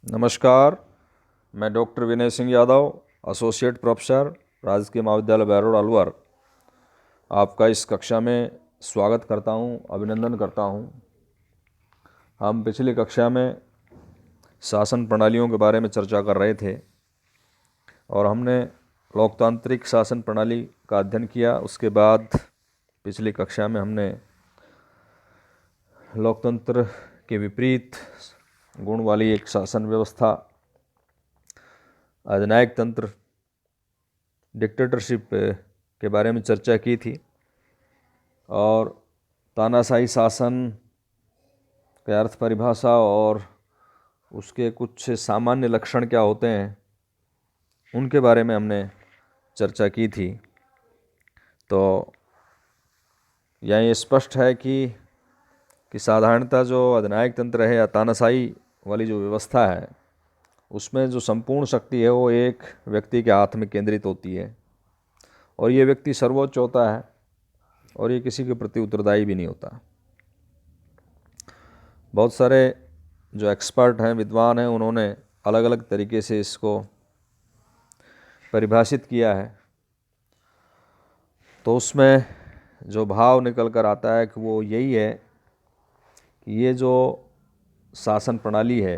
नमस्कार। मैं doctor Vinay Singh Yadav, associate professor, राजकीय महाविद्यालय बैरोड अलवर, आपका इस कक्षा में स्वागत करता हूं, अभिनंदन करता हूं। हम पिछली कक्षा में शासन प्रणालियों के बारे में चर्चा कर रहे थे और हमने लोकतांत्रिक शासन प्रणाली का अध्ययन किया। उसके बाद पिछली कक्षा में हमने लोकतंत्र के विपरीत गुण वाली एक शासन व्यवस्था, अधिनायक तंत्र, डिक्टेटरशिप के बारे में चर्चा की थी और तानाशाही शासन के अर्थ परिभाषा और उसके कुछ सामान्य लक्षण क्या होते हैं उनके बारे में हमने चर्चा की थी। तो यहाँ ये स्पष्ट है कि साधारणतः जो अधिनायक तंत्र है या तानाशाही वाली जो व्यवस्था है उसमें जो संपूर्ण शक्ति है वो एक व्यक्ति के हाथ में केंद्रित होती है और ये व्यक्ति सर्वोच्च होता है और ये किसी के प्रति उत्तरदायी भी नहीं होता। बहुत सारे जो एक्सपर्ट हैं, विद्वान हैं, उन्होंने अलग अलग तरीके से इसको परिभाषित किया है। तो उसमें जो भाव निकल कर आता है कि वो यही है कि ये जो शासन प्रणाली है,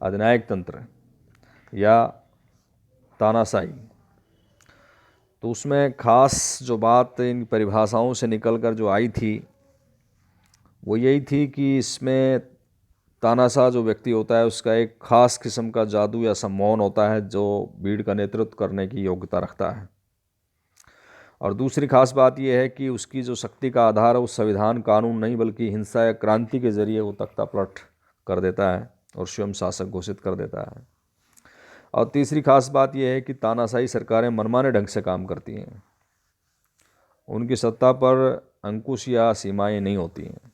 अधिनायक तंत्र या तानाशाही, तो उसमें खास जो बात इन परिभाषाओं से निकलकर जो आई थी वो यही थी कि इसमें तानाशाह जो व्यक्ति होता है उसका एक खास किस्म का जादू या सम्मोहन होता है जो भीड़ का नेतृत्व करने की योग्यता रखता है। और दूसरी खास बात यह है कि उसकी जो शक्ति का आधार है वो संविधान, कानून नहीं बल्कि हिंसा या क्रांति के जरिए वो तख्ता पलट कर देता है और स्वयं शासक घोषित कर देता है। और तीसरी खास बात यह है कि तानाशाही सरकारें मनमाने ढंग से काम करती हैं, उनकी सत्ता पर अंकुश या सीमाएं नहीं होती हैं।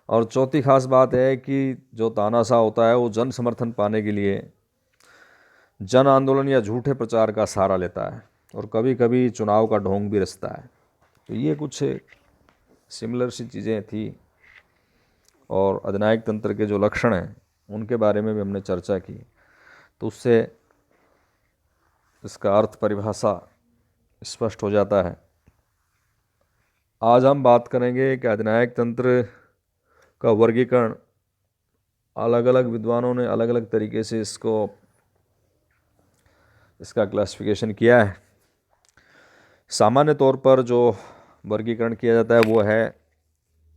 और चौथी खास बात है कि जो तानाशाह होता है वो जन समर्थन पाने के लिए जन आंदोलन या झूठे प्रचार का सहारा लेता है और कभी कभी चुनाव का ढोंग भी रचता है। तो ये कुछ सिमिलर सी चीज़ें थी और अधिनायक तंत्र के जो लक्षण हैं उनके बारे में भी हमने चर्चा की। तो उससे इसका अर्थ परिभाषा स्पष्ट हो जाता है। आज हम बात करेंगे कि अधिनायक तंत्र का वर्गीकरण अलग अलग विद्वानों ने अलग अलग तरीके से इसका क्लासिफिकेशन किया है। सामान्य तौर पर जो वर्गीकरण किया जाता है वो है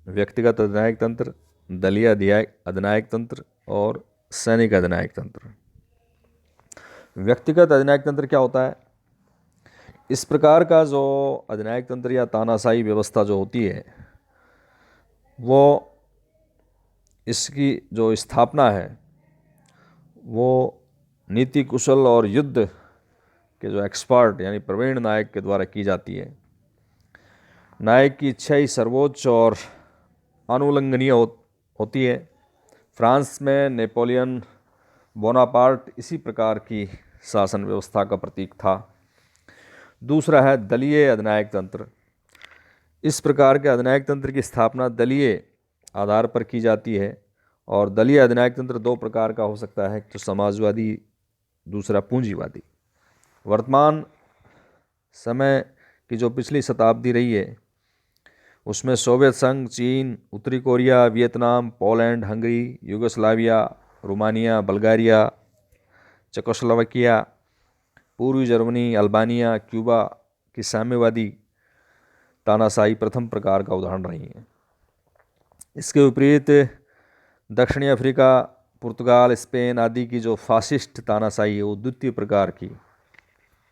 व्यक्तिगत अधिनायक तंत्र, दलीय अधिनायक तंत्र और सैनिक अधिनायक तंत्र। व्यक्तिगत अधिनायक तंत्र क्या होता है? इस प्रकार का जो अधिनायक तंत्र या तानाशाही व्यवस्था जो होती है वो इसकी जो स्थापना है वो नीति कुशल और युद्ध के जो एक्सपर्ट यानी प्रवीण नायक के द्वारा की जाती है। नायक की इच्छा ही सर्वोच्च और अनुल्लंघनीय होती है। फ्रांस में नेपोलियन बोनापार्ट इसी प्रकार की शासन व्यवस्था का प्रतीक था। दूसरा है दलीय अधिनायक तंत्र। इस प्रकार के अधिनायक तंत्र की स्थापना दलीय आधार पर की जाती है और दलीय अधिनायक तंत्र दो प्रकार का हो सकता है, तो समाजवादी, दूसरा पूंजीवादी। वर्तमान समय की जो पिछली शताब्दी रही है उसमें सोवियत संघ, चीन, उत्तरी Korea, Vietnam, Poland, Hungary, Yugoslavia, Romania, Bulgaria, Czechoslovakia, पूर्वी जर्मनी, अल्बानिया, क्यूबा की साम्यवादी तानाशाही प्रथम प्रकार का उदाहरण रही है। इसके विपरीत दक्षिणी अफ्रीका, पुर्तगाल, स्पेन आदि की जो फासिस्ट तानाशाही है वो द्वितीय प्रकार की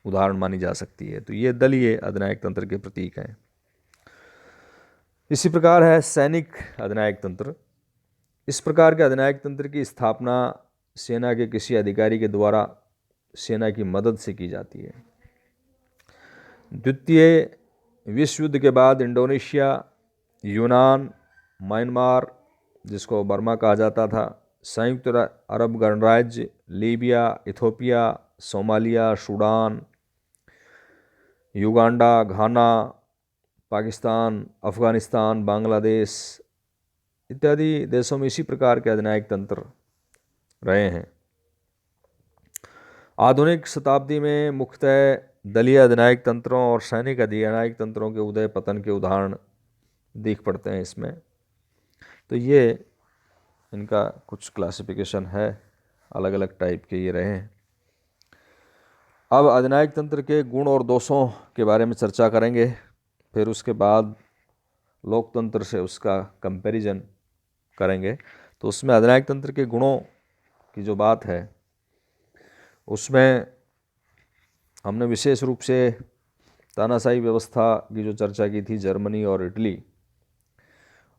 उदाहरण मानी जा सकती है। तो ये दलीय अधिनायक तंत्र के प्रतीक हैं। इसी प्रकार है सैनिक अधिनायक तंत्र। इस प्रकार के अधिनायक तंत्र की स्थापना सेना के किसी अधिकारी के द्वारा सेना की मदद से की जाती है। द्वितीय विश्व युद्ध के बाद इंडोनेशिया, यूनान, म्यांमार जिसको बर्मा कहा जाता था, संयुक्त अरब गणराज्य, Libya, Ethiopia, Somalia, Sudan, Uganda, Ghana, Pakistan, Afghanistan, Bangladesh इत्यादि देशों में इसी प्रकार के अधिनायक तंत्र रहे हैं। आधुनिक शताब्दी में मुख्यतः दलीय अधिनायक तंत्रों और सैनिक अधिनायक तंत्रों के उदय पतन के उदाहरण दिख पड़ते हैं इसमें। तो ये इनका कुछ क्लासिफिकेशन है, अलग अलग टाइप के ये रहे हैं। अब अधिनायक तंत्र के गुण और दोषों के बारे में चर्चा करेंगे, फिर उसके बाद लोकतंत्र से उसका कंपैरिजन करेंगे। तो उसमें अधिनायक तंत्र के गुणों की जो बात है उसमें हमने विशेष रूप से तानाशाही व्यवस्था की जो चर्चा की थी, जर्मनी और इटली,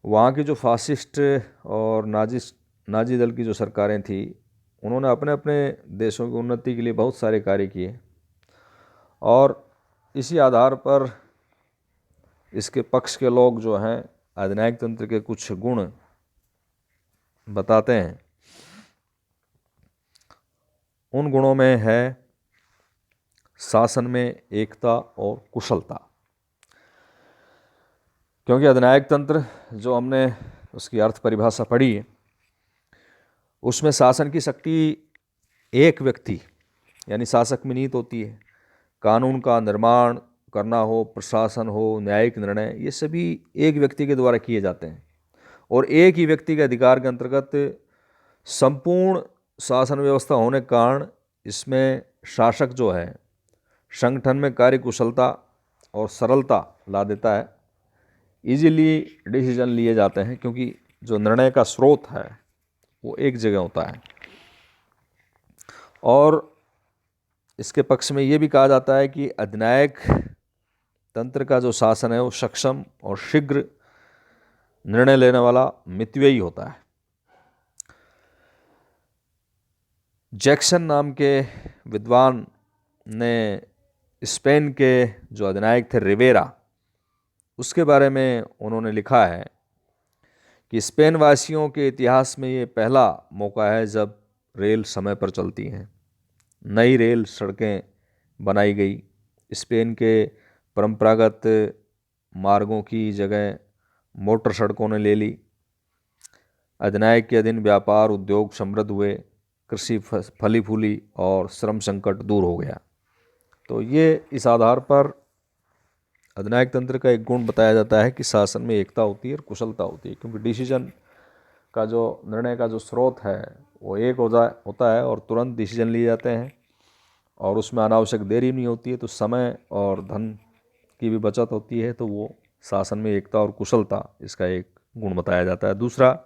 वहाँ की जो फासिस्ट और नाजी दल की जो सरकारें थी, उन्होंने अपने अपने देशों की उन्नति के लिए बहुत सारे कार्य किए, और इसी आधार पर इसके पक्ष के लोग जो हैं अधिनायक तंत्र के कुछ गुण बताते हैं। उन गुणों में है शासन में एकता और कुशलता। क्योंकि अधिनायक तंत्र जो हमने उसकी अर्थ परिभाषा पढ़ी है, उसमें शासन की शक्ति एक व्यक्ति यानी शासक में निहित होती है। कानून का निर्माण करना हो, प्रशासन हो, न्यायिक निर्णय, ये सभी एक व्यक्ति के द्वारा किए जाते हैं, और एक ही व्यक्ति के अधिकार के अंतर्गत संपूर्ण शासन व्यवस्था होने के कारण इसमें शासक जो है संगठन में कार्य कुशलता और सरलता ला देता है। इजीली डिसीजन लिए जाते हैं, क्योंकि जो निर्णय का स्रोत है वो एक जगह होता है। और इसके पक्ष में ये भी कहा जाता है कि अधिनायक तंत्र का जो शासन है वो सक्षम और शीघ्र निर्णय लेने वाला मितव्ययी होता है। जैक्सन नाम के विद्वान ने स्पेन के जो अधिनायक थे रिवेरा, उसके बारे में उन्होंने लिखा है कि स्पेन वासियों के इतिहास में ये पहला मौका है जब रेल समय पर चलती हैं। नई रेल सड़कें बनाई गई, स्पेन के परंपरागत मार्गों की जगह मोटर सड़कों ने ले ली। अधिनायक के अधीन व्यापार उद्योग समृद्ध हुए, कृषि फली फूली और श्रम संकट दूर हो गया। तो ये इस आधार पर अधिनायक तंत्र का एक गुण बताया जाता है कि शासन में एकता होती है और कुशलता होती है, क्योंकि डिसीजन का जो निर्णय का जो स्रोत है वो एक होता है और तुरंत डिसीजन लिए जाते हैं, और उसमें अनावश्यक देरी नहीं होती है, तो समय और धन की भी बचत होती है। तो वो शासन में एकता और कुशलता, इसका एक गुण बताया जाता है। दूसरा,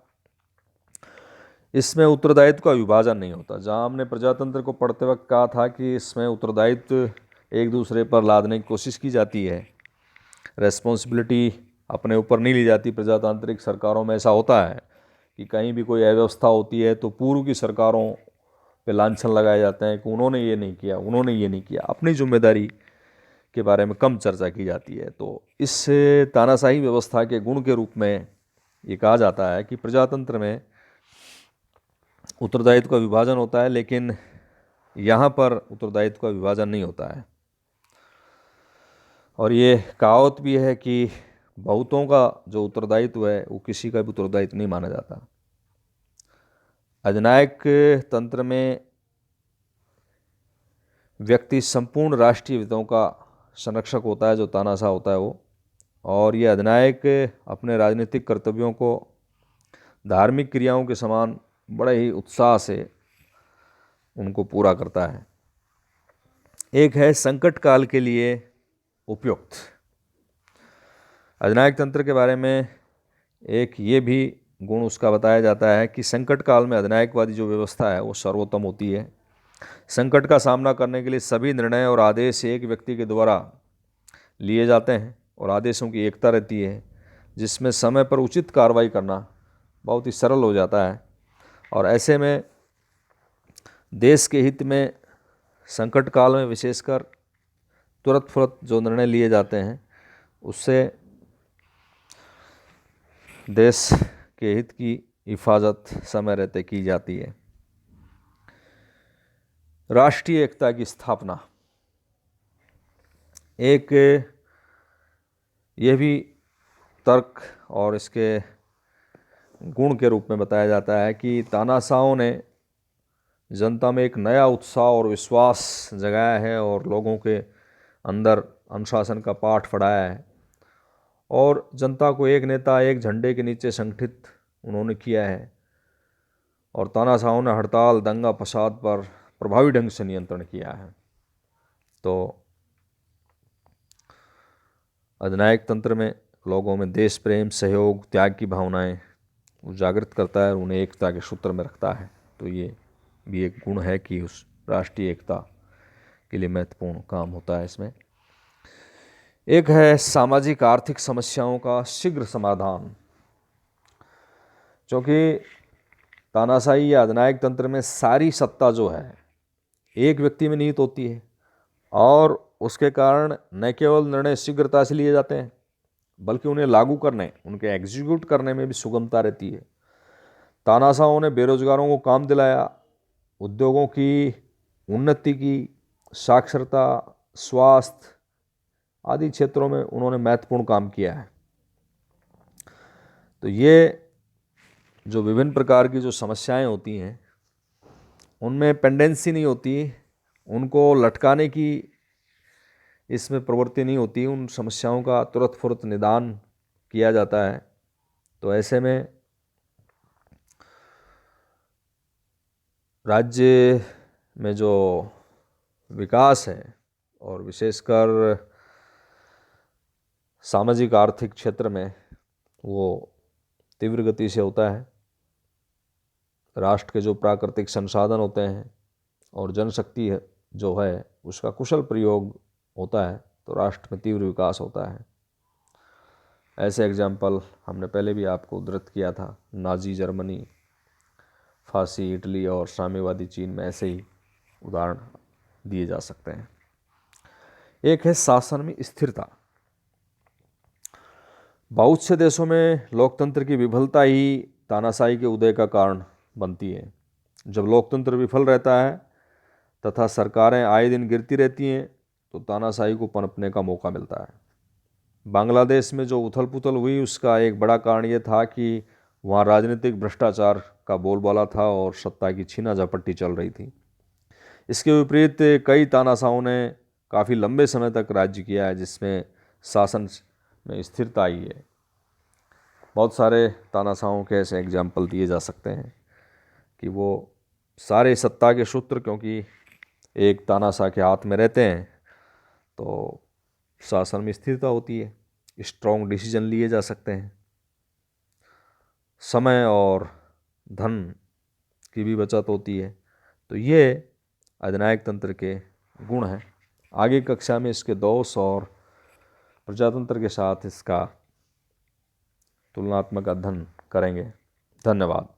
इसमें उत्तरदायित्व का विभाजन नहीं होता। जहाँ हमने प्रजातंत्र को पढ़ते वक्त कहा था कि इसमें उत्तरदायित्व एक दूसरे पर लादने की कोशिश की जाती है, रेस्पॉन्सिबिलिटी अपने ऊपर नहीं ली जाती। प्रजातांत्रिक सरकारों में ऐसा होता है कि कहीं भी कोई अव्यवस्था होती है तो पूर्व की सरकारों पे लांछन लगाए जाते हैं कि उन्होंने ये नहीं किया, उन्होंने ये नहीं किया। अपनी जिम्मेदारी के बारे में कम चर्चा की जाती है। तो इस तानाशाही व्यवस्था के गुण के रूप में ये कहा जाता है कि प्रजातंत्र में उत्तरदायित्व का विभाजन होता है, लेकिन यहाँ पर उत्तरदायित्व का विभाजन नहीं होता है। और ये कहावत भी है कि बहुतों का जो उत्तरदायित्व है वो किसी का भी उत्तरदायित्व नहीं माना जाता। अधिनायक तंत्र में व्यक्ति संपूर्ण राष्ट्रीय हितों का संरक्षक होता है, जो तानाशाह होता है वो। और ये अधिनायक अपने राजनीतिक कर्तव्यों को धार्मिक क्रियाओं के समान बड़े ही उत्साह से उनको पूरा करता है। एक है संकट काल के लिए उपयुक्त। अधिनायक तंत्र के बारे में एक ये भी गुण उसका बताया जाता है कि संकट काल में अधिनायकवादी जो व्यवस्था है वो सर्वोत्तम होती है। संकट का सामना करने के लिए सभी निर्णय और आदेश एक व्यक्ति के द्वारा लिए जाते हैं, और आदेशों की एकता रहती है, जिसमें समय पर उचित कार्रवाई करना बहुत ही सरल हो जाता है। और ऐसे में देश के हित में संकट काल में विशेषकर तुरंत फुरत जो निर्णय लिए जाते हैं उससे देश के हित की हिफाजत समय रहते की जाती है। राष्ट्रीय एकता की स्थापना, एक यह भी तर्क और इसके गुण के रूप में बताया जाता है कि तानाशाहों ने जनता में एक नया उत्साह और विश्वास जगाया है और लोगों के अंदर अनुशासन का पाठ पढ़ाया है और जनता को एक नेता एक झंडे के नीचे संगठित उन्होंने किया है। और तानाशाहों ने हड़ताल दंगा फसाद पर प्रभावी ढंग से नियंत्रण किया है। तो अधिनायक तंत्र में लोगों में देश प्रेम, सहयोग, त्याग की भावनाएं उजागृत करता है और उन्हें एकता के सूत्र में रखता है। तो ये भी एक गुण है कि उस राष्ट्रीय एकता के लिए महत्वपूर्ण काम होता है इसमें। एक है सामाजिक आर्थिक समस्याओं का शीघ्र समाधान। क्योंकि तानाशाही या अधिनायक तंत्र में सारी सत्ता जो है एक व्यक्ति में निहित होती है और उसके कारण न केवल निर्णय शीघ्रता से लिए जाते हैं बल्कि उन्हें लागू करने, उनके एग्जीक्यूट करने में भी सुगमता रहती है। तानाशाहों ने बेरोजगारों को काम दिलाया, उद्योगों की उन्नति की, साक्षरता, स्वास्थ्य आदि क्षेत्रों में उन्होंने महत्वपूर्ण काम किया है। तो ये जो विभिन्न प्रकार की जो समस्याएं होती हैं उनमें पेंडेंसी नहीं होती, उनको लटकाने की इसमें प्रवृत्ति नहीं होती, उन समस्याओं का तुरंत फुरत निदान किया जाता है। तो ऐसे में राज्य में जो विकास है और विशेषकर सामाजिक आर्थिक क्षेत्र में वो तीव्र गति से होता है। राष्ट्र के जो प्राकृतिक संसाधन होते हैं और जनशक्ति है जो है उसका कुशल प्रयोग होता है तो राष्ट्र में तीव्र विकास होता है। ऐसे एग्जाम्पल हमने पहले भी आपको उद्धृत किया था, नाजी जर्मनी, फांसी इटली और साम्यवादी चीन में ऐसे ही उदाहरण दिए जा सकते हैं। एक है शासन में स्थिरता। बहुत से देशों में लोकतंत्र की विफलता ही तानाशाही के उदय का कारण बनती है। जब लोकतंत्र विफल रहता है तथा सरकारें आए दिन गिरती रहती हैं तो तानाशाही को पनपने का मौका मिलता है। बांग्लादेश में जो उथल पुथल हुई उसका एक बड़ा कारण ये था कि वहाँ राजनीतिक भ्रष्टाचार का बोलबाला था और सत्ता की छीना झपट्टी चल रही थी। इसके विपरीत कई तानाशाहों ने काफ़ी लंबे समय तक राज्य किया है जिसमें शासन में स्थिरता आई है। बहुत सारे तानाशाहों के ऐसे एग्जाम्पल दिए जा सकते हैं कि वो सारे सत्ता के सूत्र क्योंकि एक तानाशाह के हाथ में रहते हैं तो शासन में स्थिरता होती है, स्ट्रॉन्ग डिसीजन लिए जा सकते हैं, समय और धन की भी बचत होती है। तो ये अधिनायक तंत्र के गुण हैं। आगे कक्षा में इसके दोष और प्रजातंत्र के साथ इसका तुलनात्मक अध्ययन करेंगे। धन्यवाद।